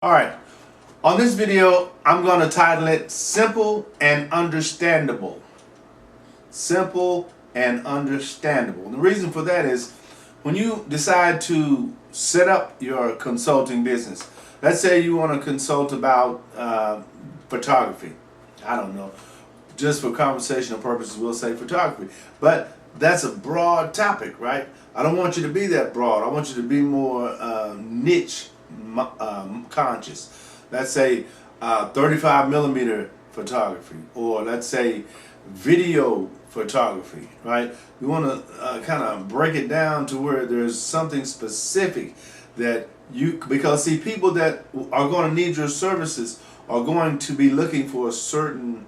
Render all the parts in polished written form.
All right, on this video, I'm going to title it Simple and Understandable. Simple and understandable. And the reason for that is when you decide to set up your consulting business, let's say you want to consult about photography. I don't know, just for conversational purposes, we'll say photography. But that's a broad topic, right? I don't want you to be that broad. I want you to be more niche conscious. Let's say 35 millimeter photography, or let's say video photography, right? We want to kind of break it down to where there's something specific that because see, people that are going to need your services are going to be looking for a certain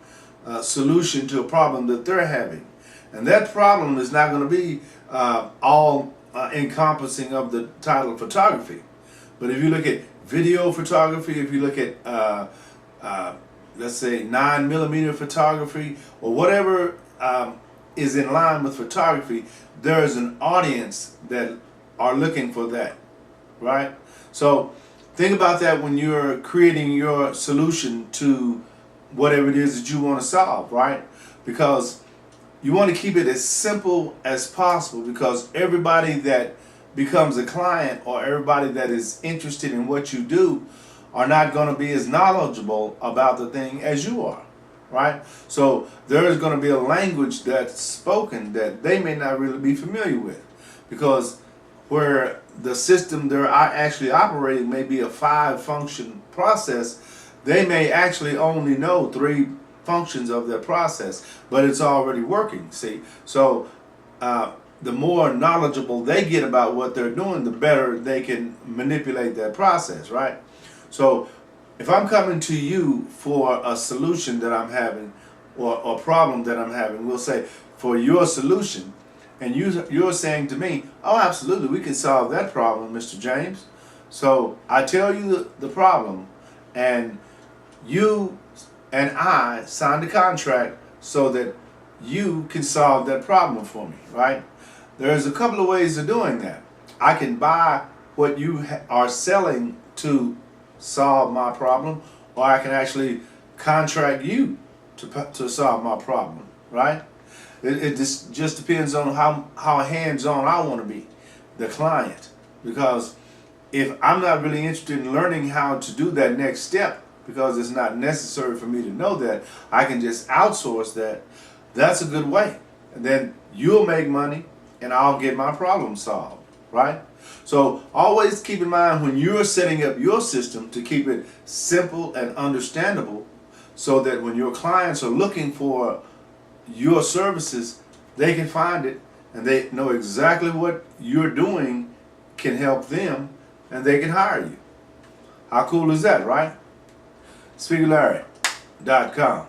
solution to a problem that they're having. And that problem is not going to be all encompassing of the title photography. But if you look at video photography, if you look at, let's say, 9 millimeter photography, or whatever is in line with photography, there is an audience that are looking for that, right? So think about that when you're creating your solution to whatever it is that you want to solve, right? Because you want to keep it as simple as possible, because everybody that becomes a client or everybody that is interested in what you do are not going to be as knowledgeable about the thing as you are, right? So there is going to be a language that's spoken that they may not really be familiar with, because where the system they're actually operating may be a 5-function process, they may actually only know 3 functions of their process, but it's already working, see? So the more knowledgeable they get about what they're doing, the better they can manipulate that process, right? So if I'm coming to you for a solution that I'm having, or a problem that I'm having, we'll say for your solution, and you're saying to me, oh, absolutely, we can solve that problem, Mr. James. So I tell you the problem, and you and I signed a contract so that you can solve that problem for me, right? There's a couple of ways of doing that. I can buy what you are selling to solve my problem, or I can actually contract you to solve my problem, right? It just depends on how hands-on I want to be, the client. Because if I'm not really interested in learning how to do that next step, because it's not necessary for me to know that, I can just outsource that. That's a good way. And then you'll make money and I'll get my problem solved, right? So always keep in mind when you're setting up your system to keep it simple and understandable, so that when your clients are looking for your services, they can find it and they know exactly what you're doing can help them, and they can hire you. How cool is that, right? SpeakerLarry.com